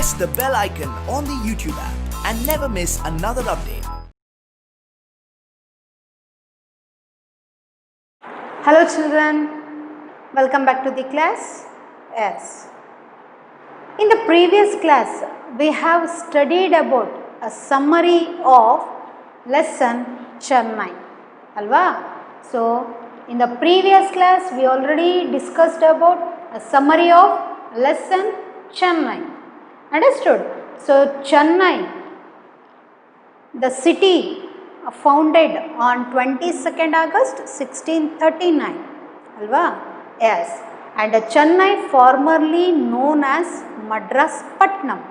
press the bell icon on the YouTube app and never miss another update. Hello children, welcome back to the class. Yes. In the previous class, we have studied about a summary of lesson Chennai. Alva? So, in the previous class, we already discussed about a summary of lesson Chennai. Understood? So, Chennai, the city founded on 22nd August 1639. Alva? Yes. And Chennai formerly known as Madras Patnam.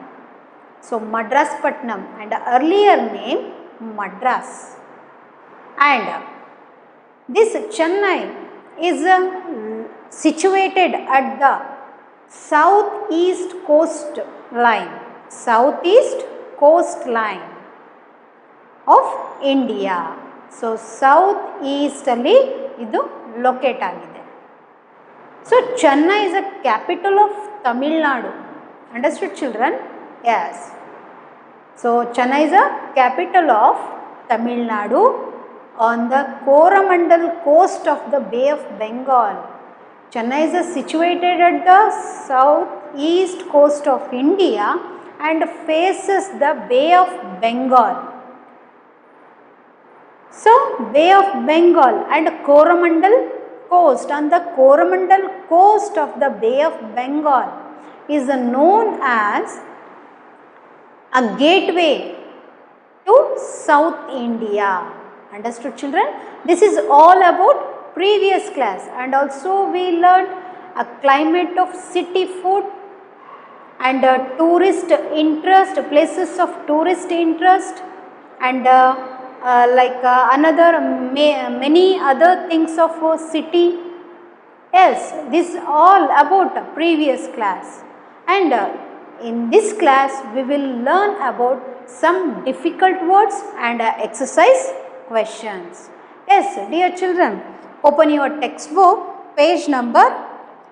So, Madras Patnam and earlier name Madras. And this Chennai is situated at the southeast coastline of India. So, southeast alli idu locate agide. So, Chennai is a capital of Tamil Nadu. Understood children? Yes. So, Chennai is a capital of Tamil Nadu on the Coromandel coast of the Bay of Bengal. Chennai is situated at the southeast coast of India and faces the Bay of Bengal. So, Bay of Bengal and Coromandel coast, on the Coromandel coast of the Bay of Bengal is known as a gateway to South India. Understood children? This is all about previous class, and also we learned a climate of city food and tourist interest, places of tourist interest, and many other things of city. Yes, this is all about previous class, and in this class we will learn about some difficult words and exercise questions. Yes, dear children, open your textbook, page number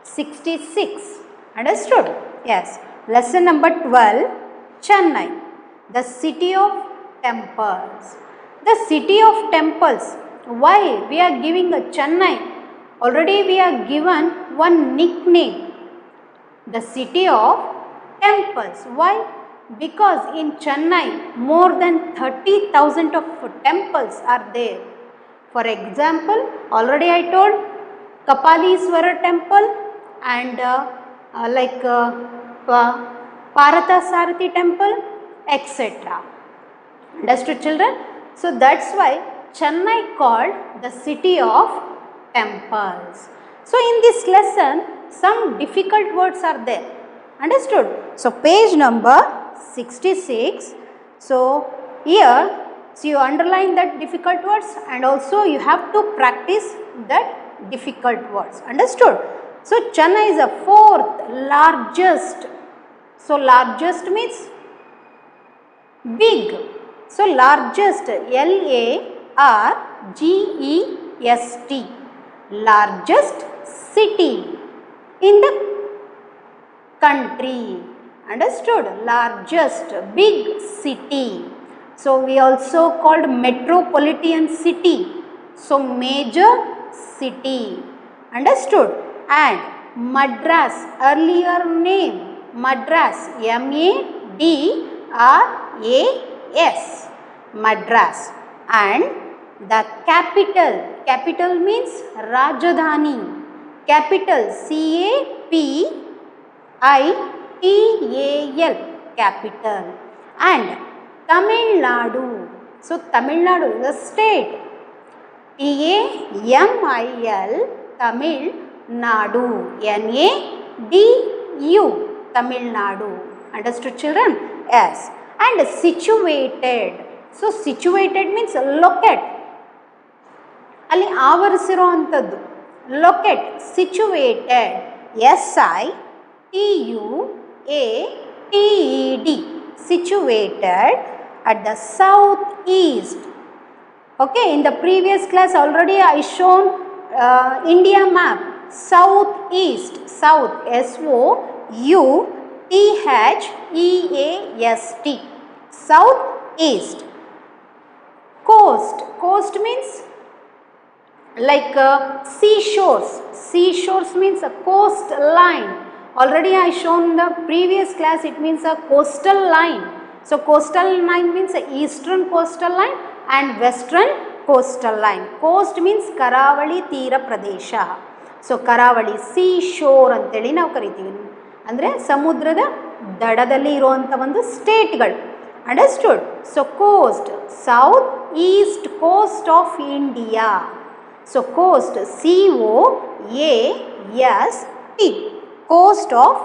66. Understood? Yes. Lesson number 12, Chennai, the city of temples. The city of temples. Why we are giving a Chennai? Already we are given one nickname, the city of temples. Why? Because in Chennai more than 30,000 of temples are there. For example, already I told Kapalishwara temple and Paratha temple, etc. Understood children? So that's why Chennai called the city of temples. So in this lesson some difficult words are there. Understood? So page number 66. So here, so you underline that difficult words and also you have to practice that difficult words. Understood? So Chennai is the fourth largest. So largest means big. So largest, L-A-R-G-E-S-T, largest city in the country. Understood? Largest, big city. So we also called metropolitan city. So major city. Understood? And Madras, earlier name Madras, M-A-D-R-A-S, Madras. And the capital means Rajdhani, capital C-A-P-I-T-A-L, capital. And Tamil Nadu, so Tamil Nadu is a state, T-A-M-I-L, Tamil Nadu, N-A-D-U, Tamil Nadu. Understood children? Yes. And situated, so situated means locate, ಅಲ್ಲಿ ಆವರಿಸಿರೋ ಅಂಥದ್ದು, locate, situated, S-I-T-U-A-T-E-D, situated at the southeast. Okay, in the previous class already I shown India map, southeast, south, S-O-U T-H-E-A-S-T. South east. Coast. Coast means like seashores. Seashores means a coastline. Already I shown the previous class, it means a coastal line. So coastal line means a eastern coastal line and western coastal line. Coast means Karavali Tira Pradesha. So Karavali seashore anteli ನಾವು ಕರಿತೀವಿ. ಅಂದರೆ ಸಮುದ್ರದ ದಡದಲ್ಲಿ ಇರುವಂಥ ಒಂದು ಸ್ಟೇಟ್ಗಳು. Understood? So coast, south east coast of India. So coast, C-O-A-S-T, coast of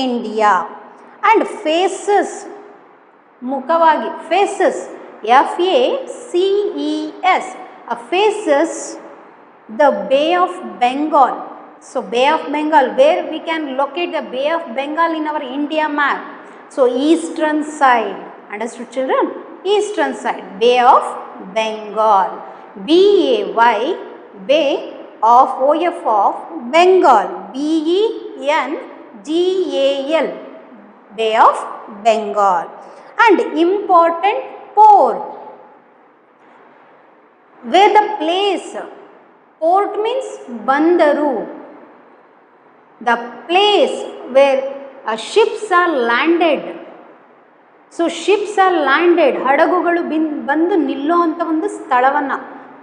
India. And faces, mukhavagi, faces, F-A-C-E-S, faces the Bay of Bengal. So Bay of Bengal, where we can locate the Bay of Bengal in our India map. So eastern side. Understood, children? Eastern side, Bay of Bengal. B-A-Y, Bay of O-F of Bengal. B-E-N-G-A-L, Bay of Bengal. And important port. Where the place, port means Bandaru. The place where ships are landed. So ships are landed, ಹಡಗುಗಳು ಬಂದು ನಿಲ್ಲೋ ಅಂಥ ಒಂದು ಸ್ಥಳವನ್ನು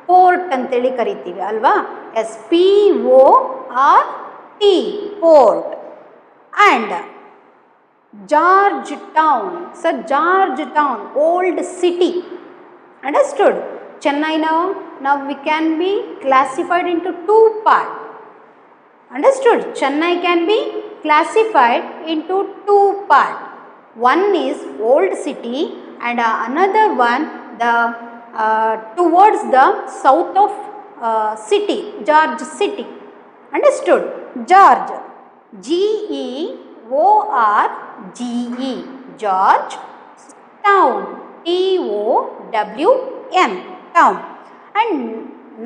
port ಅಂತೇಳಿ ಕರಿತೀವಿ ಅಲ್ವಾ. S-P-O-R-T, port. And George town. Sir George town, old city. Understood? Chennai now we can be classified into two parts. Understood? Chennai can be classified into two parts. One is old city and another one the towards the south of city, George city. Understood? George, G-E-O-R-G-E, George town, T-O-W-N, town. And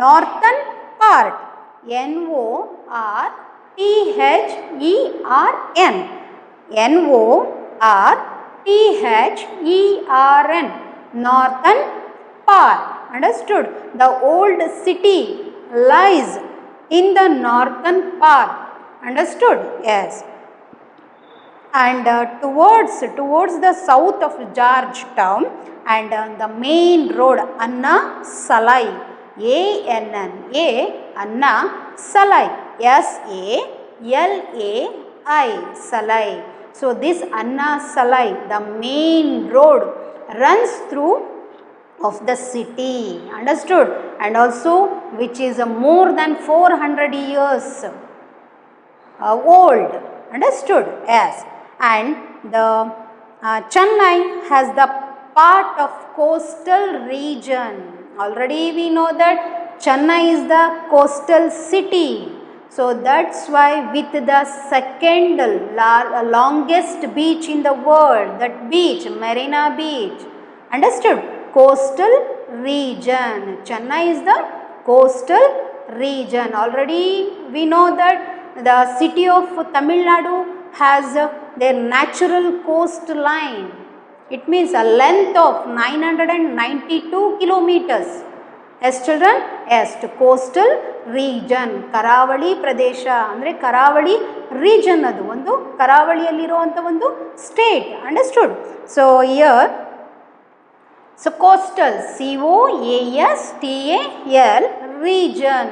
northern part, N-O-R-T-H-E-R-N, N-O-R-T-H-E-R-N, northern part. Understood? The old city lies in the northern part. Understood? Yes. And towards the south of Georgetown and the main road Anna Salai, A-N-N-A, Anna Salai, S-A-L-A-I, Salai. So this Anna Salai, the main road runs through of the city. Understood? And also which is more than 400 years old. Understood? Yes. And the Chennai has the part of coastal region. Already we know that Chennai is the coastal city. So that's why with the second longest beach in the world, that beach, Marina Beach. Understood? Coastal region. Chennai is the coastal region. Already we know that the city of Tamil Nadu has their natural coastline. It means a length of 992 kilometers. Yes, children? Yes, to coastal region. Karavali Pradesha. Andre Karavali region adu ಒಂದು ಕರಾವಳಿಯಲ್ಲಿರುವಂಥ ಒಂದು state. Understood? So here, so coastal, C-O-A-S-T-A-L, region,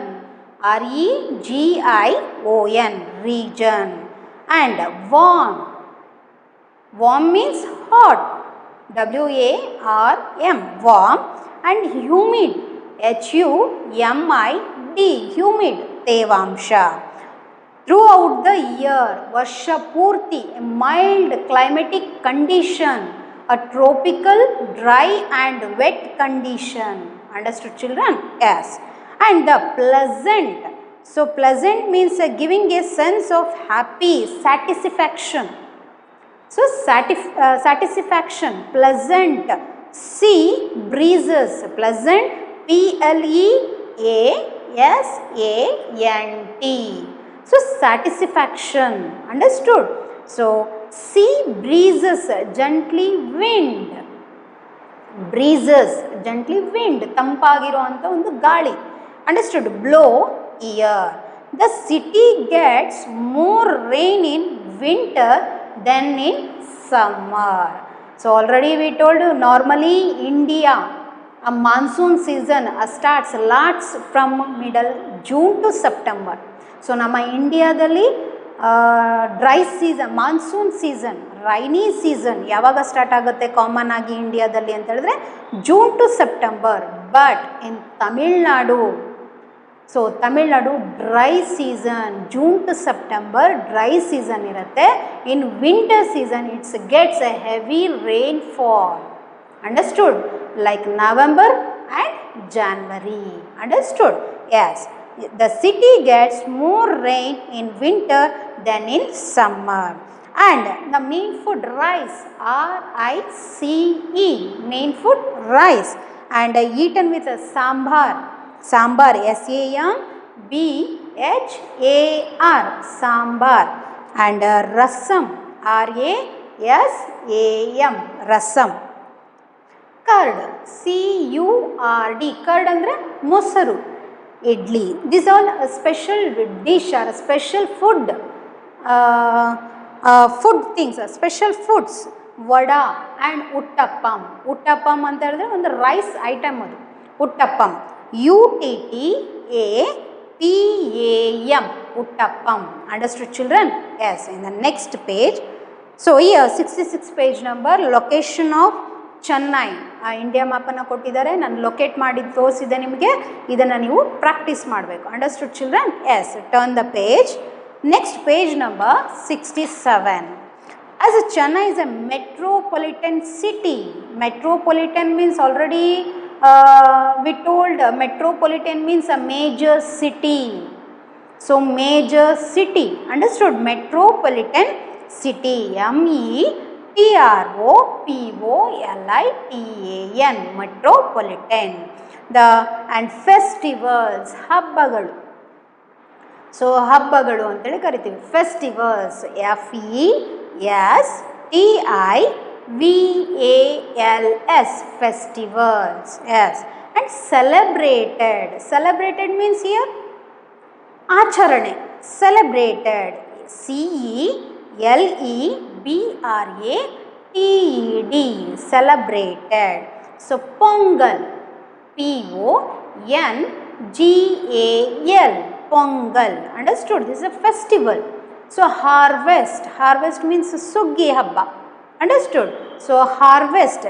R-E-G-I-O-N, region. And warm. Warm means hot, W-A-R-M, warm. And humid, H-U-M-I-D, humid, Tevamsha. Throughout the year, Varsha Purti, a mild climatic condition, a tropical, dry and wet condition. Understood, children? Yes. And the pleasant. So pleasant means giving a sense of happy, satisfaction. So satisfaction, pleasant. Sea breezes, pleasant, P-L-E-A-S-A-N-T. So satisfaction. Understood? So sea breezes gently wind. Breezes gently wind, ತಂಪಾಗಿರುವಂಥ ಒಂದು ಗಾಳಿ. Understood? Blow here. The city gets more rain in winter than in summer. So already we told you, normally India a monsoon season starts from middle June to September. So ನಮ್ಮ ಇಂಡಿಯಾದಲ್ಲಿ dry season, monsoon season, rainy season ಯಾವಾಗ start ಆಗುತ್ತೆ common ಆಗಿ ಇಂಡಿಯಾದಲ್ಲಿ ಅಂತ ಹೇಳಿದ್ರೆ June to September. But in Tamil Nadu, so Tamil Nadu dry season, June to September dry season ಇರುತ್ತೆ. In winter season it's gets a heavy rainfall. Understood? Like November and January. Understood? Yes. The city gets more rain in winter than in summer. And the main food rice, R-I-C-E, main food rice, and eaten with a sambar, sambar, S-A-M-B-H-A-R, sambar, and rasam, R-A-S-A-M, rasam. Curd, C-U-R-D, curd ಅಂದರೆ ಮೊಸರು, idli. These all a special dish or a special food, food things, special foods. Vada and uttappam. Uttappam ಅಂತ ಹೇಳಿದ್ರೆ ಒಂದು rice item ಅದು, uttappam. U-T-T-A-P-A-M, uttappam. Understood children? Yes. In the next page, so here 66 page number, location of Chennai. ಆ India ಮ್ಯಾಪನ್ನು ಕೊಟ್ಟಿದ್ದಾರೆ, ನಾನು locate ಮಾಡಿ ತೋರಿಸಿದೆ ನಿಮಗೆ. ಇದನ್ನು ನೀವು ಪ್ರಾಕ್ಟೀಸ್ ಮಾಡಬೇಕು. Understood children? Yes. Turn the page. Next page number 67. As Chennai is a metropolitan city. Metropolitan means already we told, metropolitan means a major city. So major city. Understood? Metropolitan city, METROPOLITAN, metropolitan. The and festivals, ಹಬ್ಬಗಳು. ಸೊ ಹಬ್ಬಗಳು ಅಂತೇಳಿ ಕರಿತೀವಿ. Festivals, FESTIVALS, festivals. Yes. And celebrated. Celebrated means here ಆಚರಣೆ. Celebrated, CELEBRATED, celebrated. So Pongal, PONGAL, Pongal. Understood? This is a festival. So harvest, harvest means Suggi Habba. Understood? So harvest,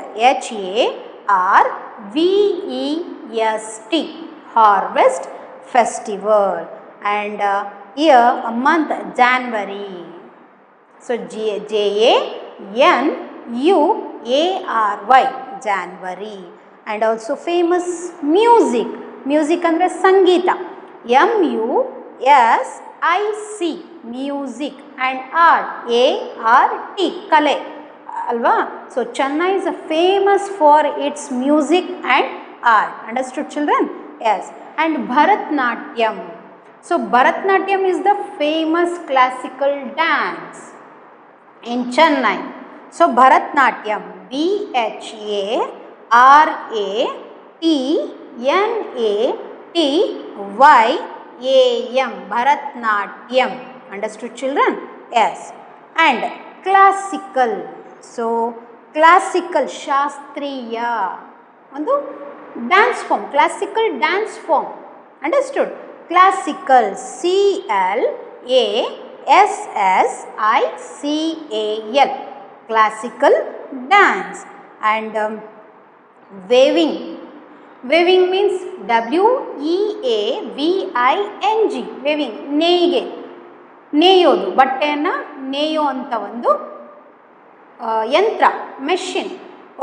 HARVEST, harvest festival. And here a month, January. So JANUARY, January. And also famous music. Music andre ಸಂಗೀತ, MUSIC, music. And art, ART, ಕಲೆ ಅಲ್ವಾ. So Chennai is famous for its music and art. Understood children? Yes. And Bharatnatyam. So Bharatnatyam is the famous classical dance in Chennai. So Bharatnatyam, BHARATNATYAM, Bharatnatyam. Understood children? Yes. And classical. So classical, Shastriya, ಒಂದು dance form, classical dance form. Understood? Classical, CLASSICAL, classical dance. And waving. Waving means WEAVING, waving. ನೇಯ್ಗೆ, ನೇಯೋದು, ಬಟ್ಟೆಯನ್ನು ನೇಯೋ ಅಂತ ಒಂದು ಯಂತ್ರ, machine.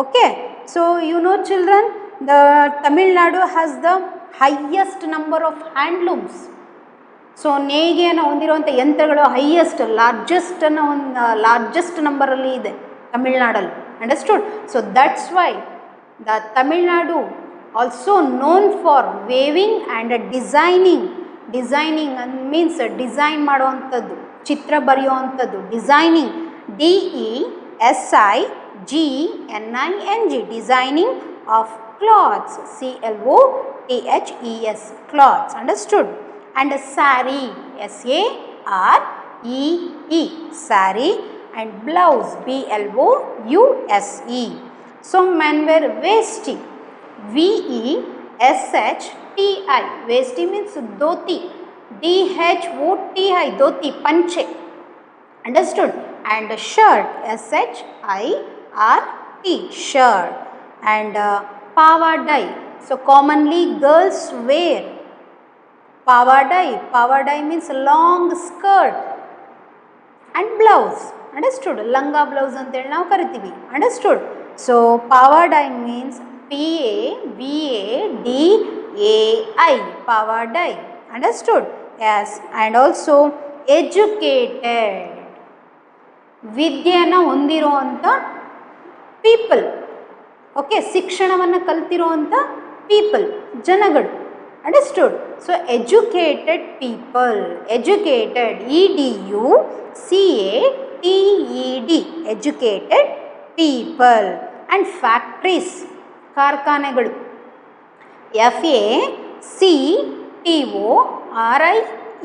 Okay. So you know children, the Tamil Nadu has the highest number of handlooms. So ನೇಯ್ಗೆಯನ್ನು ಹೊಂದಿರುವಂಥ ಯಂತ್ರಗಳು ಹೈಯೆಸ್ಟ್, ಲಾರ್ಜೆಸ್ಟ್ ನಂಬರಲ್ಲಿ ಇದೆ ತಮಿಳ್ನಾಡಲ್ಲಿ. Understood? So that's why the Tamil Nadu also known for waving and designing. Designing means design ಮಾಡುವಂಥದ್ದು, ಚಿತ್ರ ಬರೆಯುವಂಥದ್ದು, DESIGNING, designing of cloths, CLOTHES, cloths, understood. And saree, SAREE, saree. And blouse, BLOUSE. So men wear vesti, VESHTI, vesti means dhoti, DHOTI, dhoti, panche, understood. And shirt, SHIRT, shirt. And pavadai, so commonly girls wear pavadai means long skirt. And blouse, understood, langa blouse anteli ನಾವು ಕರಿತೀವಿ, understood. So pavadai means PAVADAI, pavadai, understood. Yes. And also educated, ವಿದ್ಯೆಯನ್ನು ಹೊಂದಿರುವಂಥ people, okay, ಶಿಕ್ಷಣವನ್ನು ಕಲ್ತಿರುವಂಥ people, ಜನಗಳು, understood. So educated people, educated, EDUCATED, educated people. And factories, ಕಾರ್ಖಾನೆಗಳು,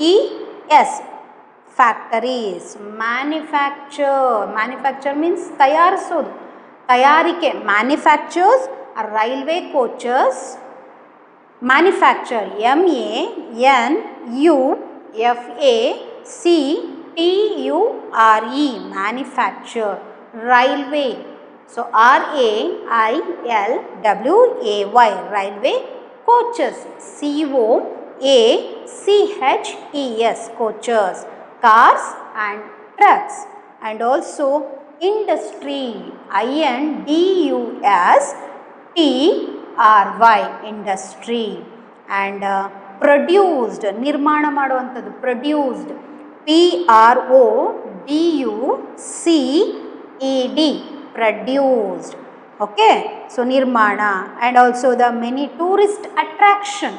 FACTORIES, factories. Manufacture means ತಯಾರಿಸೋದು, ತಯಾರಿಕೆ, manufactures. Railway coaches, manufacture, MANUFACTURE, manufacture. Railway, so RAILWAY, railway coaches, COACHES, coaches. Cars and trucks. And also industry, INDUSTRY, industry. And produced, ನಿರ್ಮಾಣ ಮಾಡುವಂಥದ್ದು, produced, PRODUCED, produced, okay. So ನಿರ್ಮಾಣ. And also the many tourist attraction,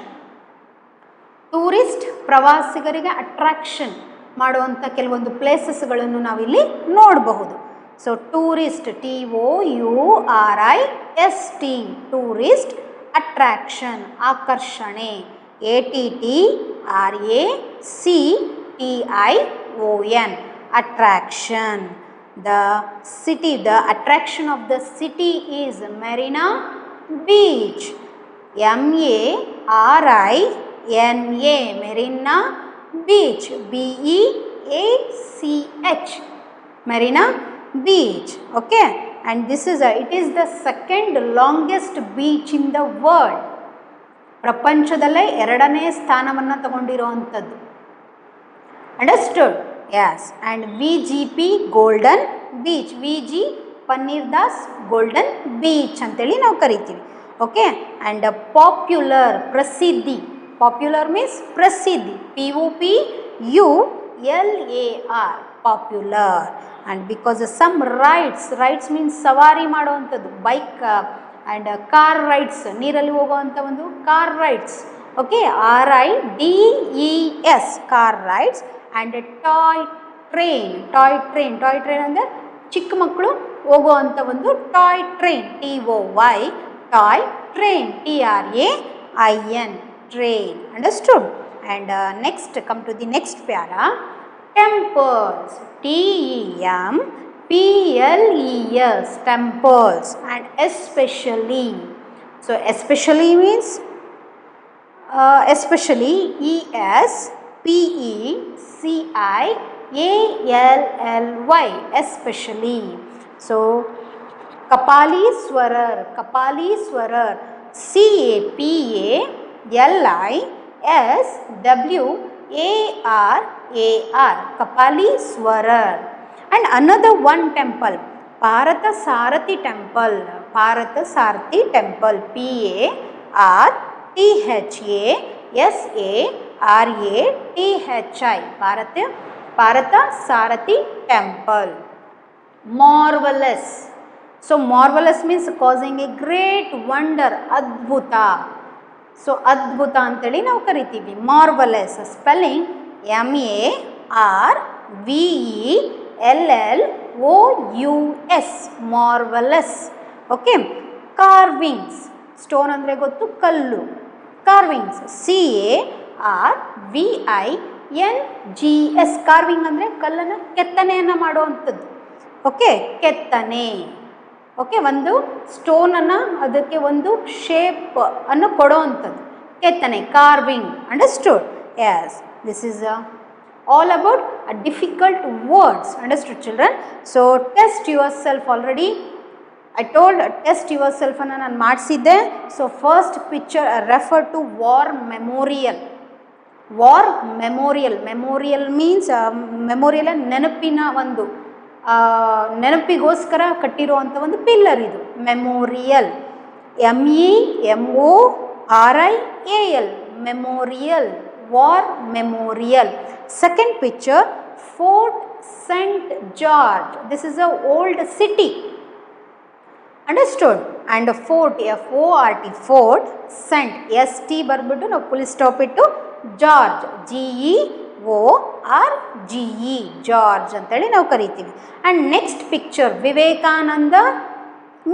tourist ಪ್ರವಾಸಿಗರಿಗೆ attraction ಮಾಡುವಂಥ ಕೆಲವೊಂದು ಪ್ಲೇಸಸ್ಗಳನ್ನು ನಾವಿಲ್ಲಿ ನೋಡಬಹುದು. So tourist, TOURIST, tourist. Attraction, ಆಕರ್ಷಣೆ, ATTRACTION, attraction. The city, the attraction of the city is Marina Beach, MARINA, Marina Beach, BEACH, Marina Beach, okay. And this is it is the second longest beach in the world, ಪ್ರಪಂಚದಲ್ಲೇ ಎರಡನೇ ಸ್ಥಾನವನ್ನು ತಗೊಂಡಿರುವಂಥದ್ದು, understood. Yes. And VGP golden beach, VG Panneer Das golden beach ಅಂತೇಳಿ ನಾವು ಕರಿತೀವಿ, okay. And popular, ಪ್ರಸಿದ್ಧಿ, popular means ಪ್ರಸಿದ್ಧಿ, POPULAR, popular. And because some rides means ಸವಾರಿ ಮಾಡುವಂಥದ್ದು, ಬೈಕ್ ಆ್ಯಂಡ್ ಕಾರ್ ರೈಡ್ಸ್, ನೀರಲ್ಲಿ ಹೋಗುವಂಥ ಒಂದು car rides, okay, RIDES, car rides. And toy train ಅಂದರೆ ಚಿಕ್ಕ ಮಕ್ಕಳು ಹೋಗುವಂಥ ಒಂದು toy train, TOY, toy train, TRAIN, train, understood. And next, come to the next para, temples, TEMPLES, temples. And especially, so especially means especially, ESPECIALLY, especially. So Kapalishwarar, CAPALISWARAR, Kapalishwarar. And another one temple, Parthasarathi temple, Parthasarathi temple, PARTHASARATHI, Parthasarathi temple. Marvelous, so marvelous means causing a great wonder, adbhuta. So ಅದ್ಭುತ ಅಂತೇಳಿ ನಾವು ಕರಿತೀವಿ, marvellous. Spelling MARVELLOUS, O-U-S, marvelous. Okay, carvings, stone ಅಂದರೆ ಗೊತ್ತು, ಕಲ್ಲು. Carvings, C-A-R-V-I-N-G-S, carving ಅಂದರೆ ಕಲ್ಲನ್ನು ಕೆತ್ತನೆಯನ್ನು ಮಾಡುವಂಥದ್ದು. ಓಕೆ, ಕೆತ್ತನೆ. ಓಕೆ, ಒಂದು ಸ್ಟೋನನ್ನು ಅದಕ್ಕೆ ಒಂದು ಶೇಪ್ ಅನ್ನು ಕೊಡೋವಂಥದ್ದು ಕೆತ್ತನೆ, carving. Understood? Yes, this is all about difficult words. Understood, children? So test yourself. Already I told test yourself anna nan ಮಾಡಿಸಿದ್ದೆ. So first picture I refer to war memorial. War memorial, memorial means memorial ನೆನಪಿನ ಒಂದು ನೆನಪಿಗೋಸ್ಕರ ಕಟ್ಟಿರುವಂಥ ಒಂದು pillar ಇದು memorial. MEMORIAL, memorial, war memorial. Second picture, Fort St. George. This is a old city. Understood? And a fort, F-O-R-T, fort, St, S-T ಬರ್ಬಿಟ್ಟು ನಾವು full stop ಇಟ್ಟು George, G-E-O-R-G-E, George ಅಂತೇಳಿ ನಾವು ಕರಿತೀವಿ. And next picture, Vivekananda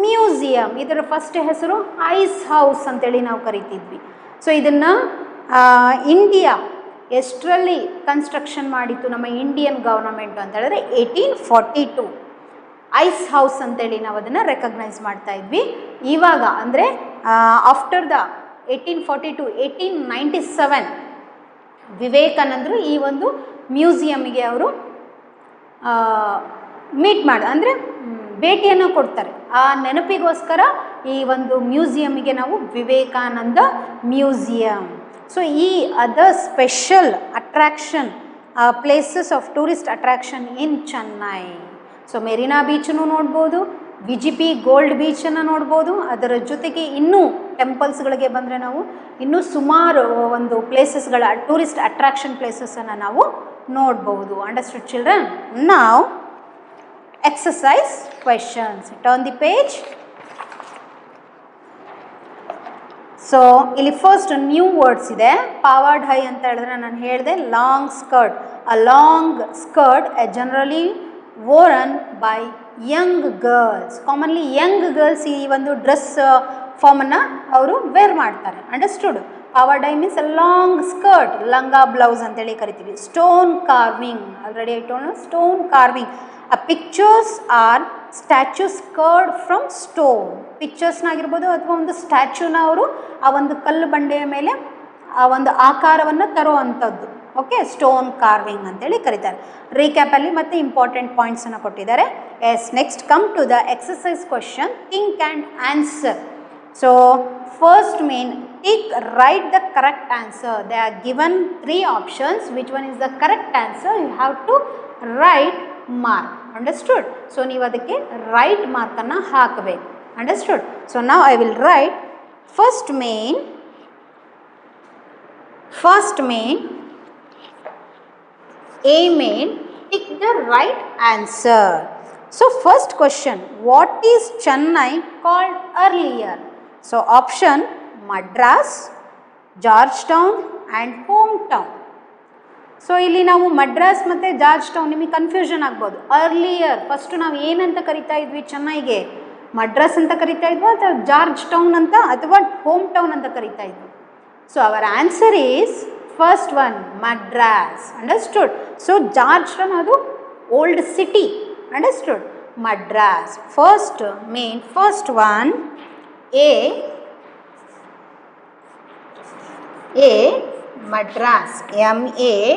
museum. ಇದರ first ಹೆಸರು ice house ಅಂತೇಳಿ ನಾವು ಕರಿತಿದ್ವಿ. So ಇದನ್ನು ಇಂಡಿಯಾ ಎಷ್ಟರಲ್ಲಿ ಕನ್ಸ್ಟ್ರಕ್ಷನ್ ಮಾಡಿತ್ತು ನಮ್ಮ ಇಂಡಿಯನ್ ಗವರ್ನಮೆಂಟ್ ಅಂತ ಹೇಳಿದ್ರೆ 1842 ಐಸ್ ಹೌಸ್ ಅಂತೇಳಿ ನಾವು ಅದನ್ನು ರೆಕಗ್ನೈಸ್ ಮಾಡ್ತಾ ಇದ್ವಿ. ಇವಾಗ ಅಂದರೆ ಆಫ್ಟರ್ ದ 1842 1897 ವಿವೇಕಾನಂದರು ಈ ಒಂದು ಮ್ಯೂಸಿಯಮ್ಗೆ ಅವರು ಮೀಟ್ ಮಾಡಿ ಅಂದರೆ ಭೇಟಿಯನ್ನು ಕೊಡ್ತಾರೆ. ಆ ನೆನಪಿಗೋಸ್ಕರ ಈ ಒಂದು ಮ್ಯೂಸಿಯಮ್ಗೆ ನಾವು ವಿವೇಕಾನಂದ ಮ್ಯೂಸಿಯಂ. ಸೊ ಈ other special attraction places of tourist attraction in Chennai. So Marina ಬೀಚನ್ನು ನೋಡ್ಬೋದು, VGP ಗೋಲ್ಡ್ ಬೀಚನ್ನು ನೋಡ್ಬೋದು. ಅದರ ಜೊತೆಗೆ ಇನ್ನೂ ಟೆಂಪಲ್ಸ್ಗಳಿಗೆ ಬಂದರೆ ನಾವು ಇನ್ನೂ ಸುಮಾರು ಒಂದು ಪ್ಲೇಸಸ್ಗಳ ಟೂರಿಸ್ಟ್ ಅಟ್ರಾಕ್ಷನ್ ಪ್ಲೇಸಸನ್ನು ನಾವು ನೋಡ್ಬೋದು. Understood children? ನಾವು exercise questions. Turn the page. So ಇಲ್ಲಿ ಫಸ್ಟ್ ನ್ಯೂ ವರ್ಡ್ಸ್ ಇದೆ. ಪಾವಾಡ್ ಹೈ ಅಂತ ಹೇಳಿದ್ರೆ ನಾನು ಹೇಳಿದೆ long skirt. A long skirt generally worn by young girls. Commonly young girls ಈ ಒಂದು ಡ್ರೆಸ್ ಫಾರ್ಮನ್ನು ಅವರು ವೇರ್ ಮಾಡ್ತಾರೆ. Understood? Pavadai means a long skirt, ಲಂಗ ಬ್ಲೌಸ್ ಅಂತೇಳಿ ಕರಿತೀವಿ. Stone carving, already I told stone carving. Pictures or statues carved from stone. ಪಿಕ್ಚರ್ಸ್ನಾಗಿರ್ಬೋದು ಅಥವಾ ಒಂದು ಸ್ಟ್ಯಾಚ್ಯೂನ ಅವರು ಆ ಒಂದು ಕಲ್ಲು ಬಂಡೆಯ ಮೇಲೆ ಆ ಒಂದು ಆಕಾರವನ್ನು ತರೋ ಅಂಥದ್ದು. ಓಕೆ, ಸ್ಟೋನ್ ಕಾರ್ವಿಂಗ್ ಅಂತೇಳಿ ಕರೀತಾರೆ. ರೀಕ್ಯಾಪಲ್ಲಿ ಮತ್ತು ಇಂಪಾರ್ಟೆಂಟ್ ಪಾಯಿಂಟ್ಸನ್ನು ಕೊಟ್ಟಿದ್ದಾರೆ. Yes, next come to the exercise question, think and answer. So first main tick, write the correct answer. They are given 3 options. Which one is the correct answer? You have to right mark. Understood? So ನೀವು ಅದಕ್ಕೆ right ಮಾರ್ಕನ್ನು ಹಾಕಬೇಕು. Understood? So ನಾವು I will write first main, A main, pick the right answer. So first question, what is Chennai called earlier? So option Madras, Georgetown and hometown. So ಇಲ್ಲಿ ನಾವು ಮಡ್ರಾಸ್ ಮತ್ತು George town, ನಿಮಗೆ confusion ಆಗ್ಬೋದು. Earlier first ನಾವು ಏನಂತ ಕರಿತಾ ಇದ್ವಿ ಚೆನ್ನೈಗೆ? ಮಡ್ರಾಸ್ ಅಂತ ಕರಿತಾ ಇದ್ವಾ ಅಥವಾ ಜಾರ್ಜ್ ಟೌನ್ ಅಂತ ಅಥವಾ ಹೋಮ್ ಟೌನ್ ಅಂತ ಕರಿತಾ ಇದ್ವಿ? So our answer is first one, Madras. Understood? So George Town ಅದು old city. Understood? Madras. First main, first one a Madras, M-A-D-R-A-S,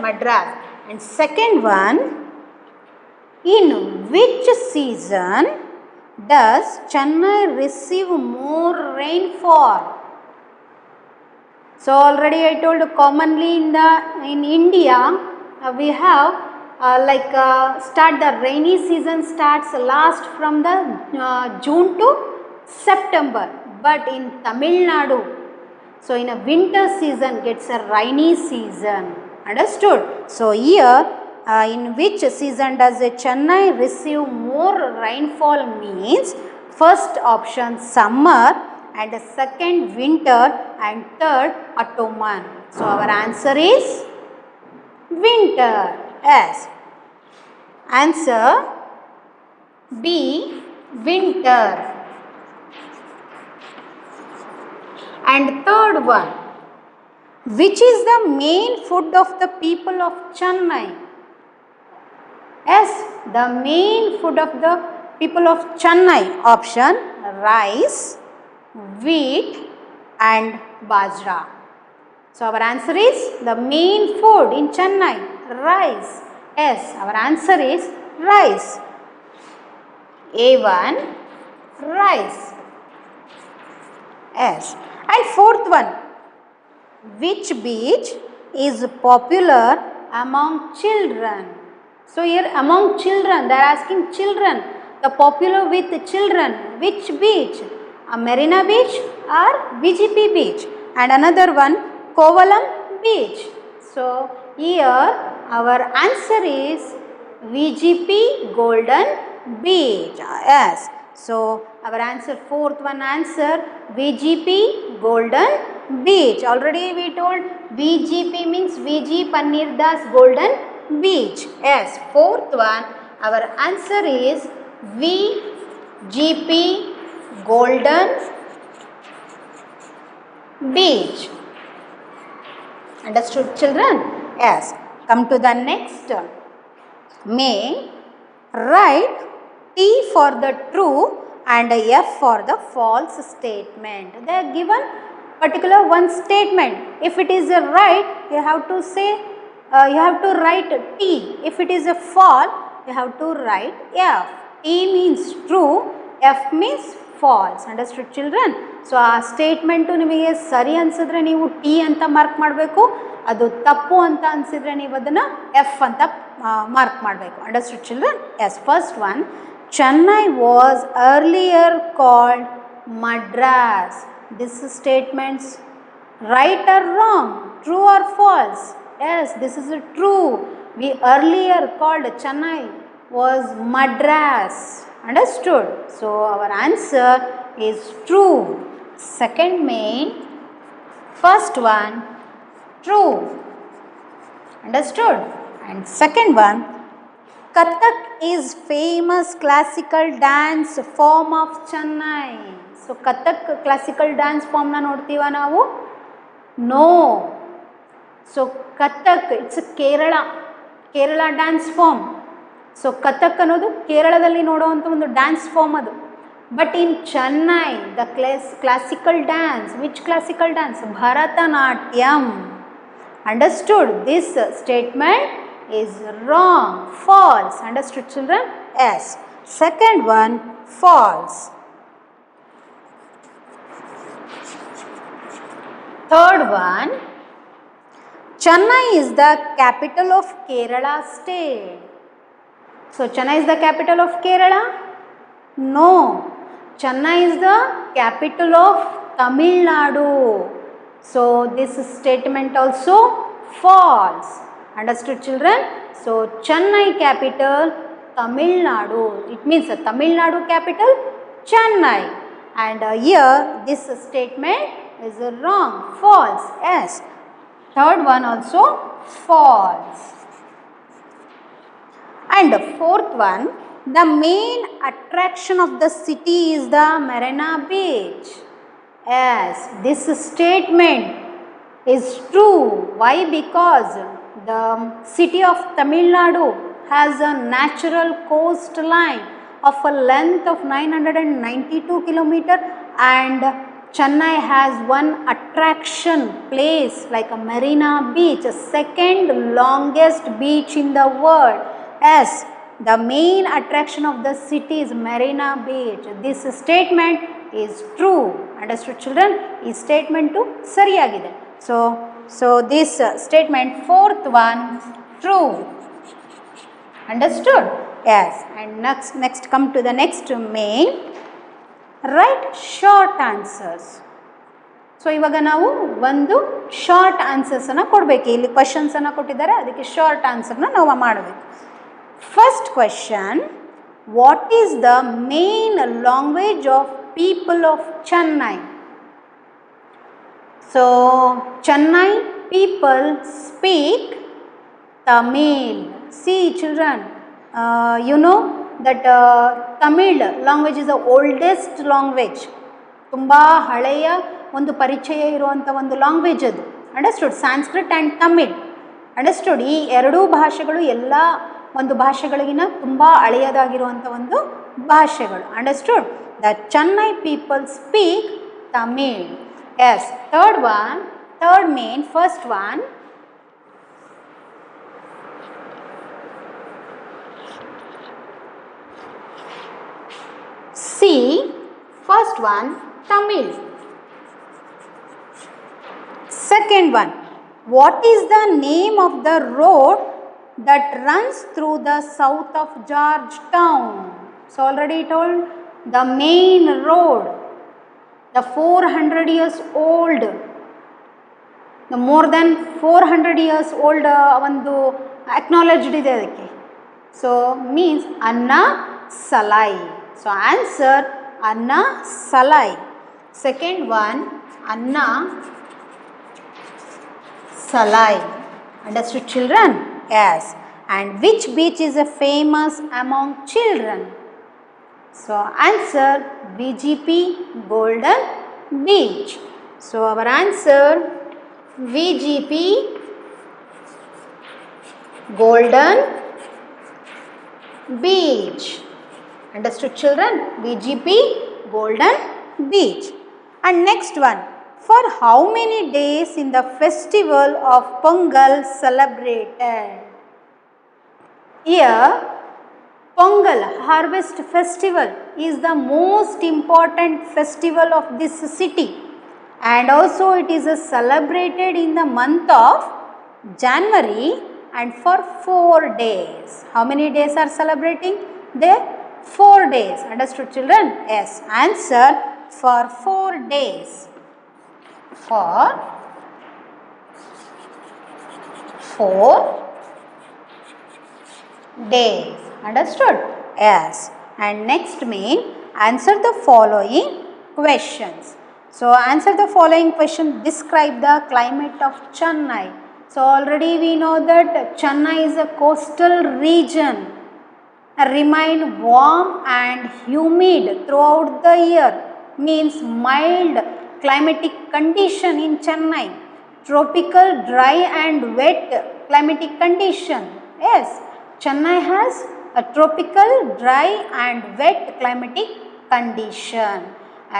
Madras. And second one, in which season does Chennai receive more rainfall? So already I told you, commonly in India we have start the rainy season starts last from the June to September. But in Tamil Nadu, so in a winter season gets a rainy season. Understood? So here, in which season does Chennai receive more rainfall means first option summer, and the second winter, and third autumn. So our answer is winter. Yes. Answer B. Winter. And third one, which is the main food of the people of Chennai? Yes, the main food of the people of Chennai. Option rice, wheat and bajra. So our answer is the main food in Chennai, rice. Yes, our answer is rice. A1, rice. Yes. And fourth one, which beach is popular among children? So here among children, they are asking children, the popular with children, which beach? A Marina Beach or VGP Beach? And another one, Kovalam Beach. So here our answer is VGP Golden Beach. Yes. So our answer, fourth one answer, VGP Golden Beach. Already we told VGP means VG Panir Das Golden Beach. Yes, fourth one, our answer is VGP Golden Beach. Understood, children? Yes. Come to the next. May write T for the true and F for the false statement. They are given particular one statement. If it is a right, you have to say, you have to write T. If it is a false, you have to write F. T means true, F means false. Understood, children? So ಆ statement ನಿಮಗೆ ಸರಿ ಅನಿಸಿದ್ರೆ ನೀವು T ಅಂತ mark ಮಾಡಬೇಕು, ಅದು ತಪ್ಪು ಅಂತ ಅನಿಸಿದ್ರೆ ನೀವು ಅದನ್ನು ಎಫ್ ಅಂತ ಮಾರ್ಕ್ ಮಾಡಬೇಕು. Understood children? Yes. First one, Chennai was earlier called Madras. This statements right or wrong, true or false? Yes, this is true. We earlier called Chennai was Madras. Understood? So our answer is true. Second main, first one true. Understood? And second one, Kathak is famous classical dance form of Chennai. So Kathak classical dance form na ನೋಡ್ತೀವಾ ನಾವು? No. So Kathak, it's a Kerala dance form. So Kathak ಅನ್ನೋದು ಕೇರಳದಲ್ಲಿ ನೋಡುವಂಥ ಒಂದು dance form ಅದು. But in Chennai, the classical dance, which classical dance? Bharatanatyam. Understood? This statement is wrong, false. Understood, children? Yes. Second one, false. Third one, Chennai is the capital of Kerala state. So Chennai is the capital of Kerala? No. Chennai is the capital of Tamil Nadu. So this statement also false. Understood, children? So Chennai capital Tamil Nadu. It means Tamil Nadu capital Chennai. And here this statement is wrong, false. Yes. Third one also false. And fourth one, the main attraction of the city is the Marina Beach. Yes, this statement is true. Why? Because the city of Tamil Nadu has a natural coastline of a length of 992 km, and Chennai has one attraction place like a Marina Beach, a second longest beach in the world. Yes, the main attraction of the city is Marina Beach. This statement is true. Understood, children? This statement too sariyagide. So this statement, fourth one, true. Understood? Yes. And next come to the next main. Write short answers. So ಇವಾಗ ನಾವು ಒಂದು short ಆನ್ಸರ್ಸನ್ನು ಕೊಡಬೇಕು. ಇಲ್ಲಿ ಕ್ವಶನ್ಸನ್ನು ಕೊಟ್ಟಿದ್ದಾರೆ, ಅದಕ್ಕೆ short ಆನ್ಸರ್ನ ನಾವು ಮಾಡಬೇಕು. First question, what is the main language of people of Chennai? So Chennai people speak Tamil. see children, you know that Tamil language is the oldest language. ತುಂಬ ಹಳೆಯ ಒಂದು ಪರಿಚಯ ಇರುವಂಥ ಒಂದು ಲ್ಯಾಂಗ್ವೇಜ್ ಅದು. Understood? Sanskrit and Tamil. Understood? ಈ ಎರಡೂ ಭಾಷೆಗಳು ಎಲ್ಲ ಒಂದು ಭಾಷೆಗಳಿಗಿನ ತುಂಬ ಹಳೆಯದಾಗಿರುವಂಥ ಒಂದು ಭಾಷೆಗಳು. Understood? The Chennai people speak Tamil. Yes. Third main, first one, see, first one, Tamil. Second one, what is the name of the road that runs through the south of Georgetown? So already told, the main road, the 400 years old, the more than 400 years old ಒಂದು acknowledged ಇದೆ ಅದಕ್ಕೆ. So means Anna Salai. So answer Anna Salai. Second one, Anna Salai. Understood children? Yes. And which beach is famous among children? So answer VGP Golden Beach. So our answer VGP Golden Beach. Understood children? VGP Golden Beach. And next one, for how many days in the festival of Pongal celebrated? Here Pongal harvest festival is the most important festival of this city, and also it is celebrated in the month of January and for 4 days. How many days are celebrating there? 4 days. Understood children? Yes. Answer for 4 days. For 4 days. Understood? Yes. And next main, answer the following questions. So answer the following question. Describe the climate of Chennai. So already we know that Chennai is a coastal region, remain warm and humid throughout the year, means mild climatic condition in Chennai, tropical dry and wet climatic condition. Yes, Chennai has a tropical dry and wet climatic condition,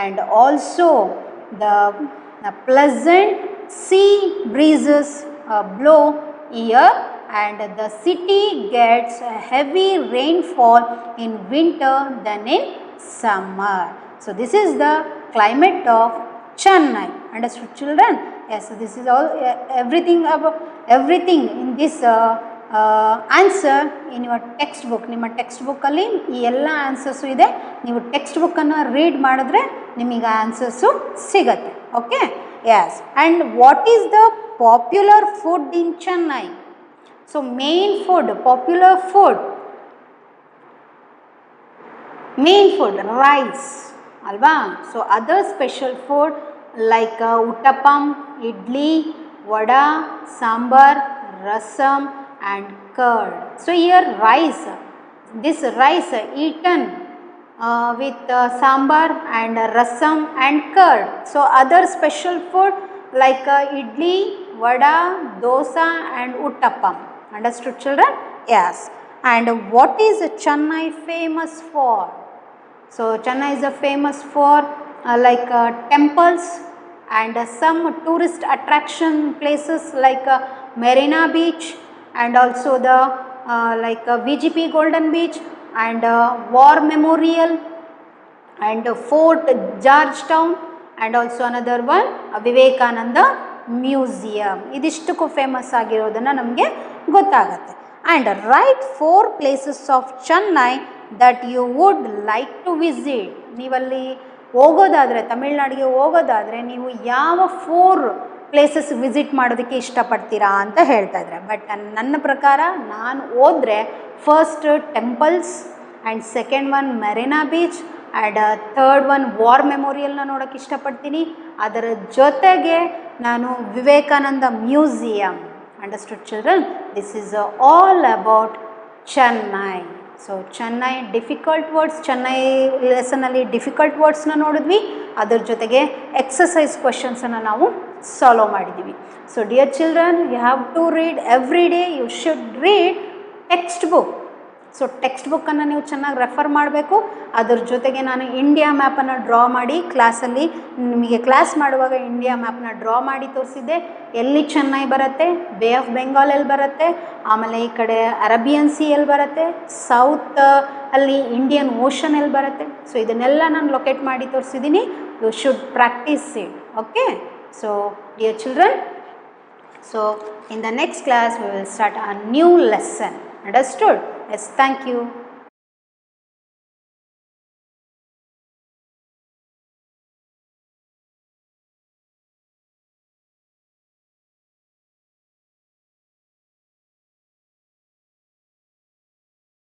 and also the pleasant sea breezes blow here, and the city gets a heavy rainfall in winter than in summer. So this is the climate of Chennai. Understood children? Yes, so this is all everything about everything in this answer in your textbook. ನಿಮ್ಮ text ಬುಕ್ಕಲ್ಲಿ ಈ ಎಲ್ಲ answers ಇದೆ. ನೀವು text ಬುಕ್ಕನ್ನು read ಮಾಡಿದ್ರೆ ನಿಮಗೆ answers ಸಿಗತ್ತೆ. Okay? Yes. And what is the popular food in Chennai? So main food, popular food, rice, alva. So other special food like uttapam, idli, vada, sambar, rasam and curd. So here rice, this rice eaten with sambar and rasam and curd. So other special food like idli, vada, dosa and uttapam. Understood children? Yes. And what is Chennai famous for? So Chennai is famous for like temples and some tourist attraction places like Marina Beach, and also the like VGP Golden Beach and War Memorial and Fort Georgetown, and also another one Vivekananda museum. ಇದಿಷ್ಟಕ್ಕೂ famous ಆಗಿರೋದನ್ನು ನಮಗೆ ಗೊತ್ತಾಗುತ್ತೆ. And write 4 places of Chennai that you would like to visit. ನೀವಲ್ಲಿ ಹೋಗೋದಾದರೆ, ತಮಿಳ್ನಾಡಿಗೆ ಹೋಗೋದಾದರೆ ನೀವು ಯಾವ 4 places visit ಮಾಡೋದಕ್ಕೆ ಇಷ್ಟಪಡ್ತೀರಾ ಅಂತ ಹೇಳ್ತಾ ಇದ್ದಾರೆ. ಬಟ್ ನನ್ನ ಪ್ರಕಾರ ನಾನು ಹೋದರೆ first temples and second one Marina beach and third one war ಮೆಮೋರಿಯಲ್ನ ನೋಡೋಕ್ಕೆ ಇಷ್ಟಪಡ್ತೀನಿ. ಅದರ ಜೊತೆಗೆ ನಾನು Vivekananda museum. Understood children? This is all about Chennai. So Chennai difficult words, Chennai ಲೆಸನಲ್ಲಿ ಡಿಫಿಕಲ್ಟ್ ವರ್ಡ್ಸ್ನ ನೋಡಿದ್ವಿ, ಅದ್ರ ಜೊತೆಗೆ ಎಕ್ಸಸೈಸ್ ಕ್ವೆಶನ್ಸನ್ನು ನಾವು ಸಾಲ್ವ್ ಮಾಡಿದ್ದೀವಿ. So dear children, you have to read every day, you should read text book. So text ಬುಕ್ಕನ್ನು ನೀವು ಚೆನ್ನಾಗಿ ರೆಫರ್ ಮಾಡಬೇಕು. ಅದ್ರ ಜೊತೆಗೆ ನಾನು ಇಂಡಿಯಾ ಮ್ಯಾಪನ್ನು ಡ್ರಾ ಮಾಡಿ ಕ್ಲಾಸಲ್ಲಿ ನಿಮಗೆ ಕ್ಲಾಸ್ ಮಾಡುವಾಗ ಇಂಡಿಯಾ ಮ್ಯಾಪ್ನ ಡ್ರಾ ಮಾಡಿ ತೋರಿಸಿದ್ದೆ. ಎಲ್ಲಿ ಚೆನ್ನೈ ಬರುತ್ತೆ, ಬೇ ಆಫ್ ಬೆಂಗಾಲ್ ಎಲ್ಲಿ ಬರುತ್ತೆ, ಆಮೇಲೆ ಈ ಕಡೆ ಅರೇಬಿಯನ್ ಸಿ ಎಲ್ಲಿ ಬರುತ್ತೆ, ಸೌತ್ ಅಲ್ಲಿ ಇಂಡಿಯನ್ ಓಷನ್ ಎಲ್ಲಿ ಬರುತ್ತೆ. ಸೊ ಇದನ್ನೆಲ್ಲ ನಾನು ಲೊಕೇಟ್ ಮಾಡಿ ತೋರಿಸಿದ್ದೀನಿ. You should practice it. Okay. So dear children, so in the next class we will start a new lesson. Understood? Yes, thank you.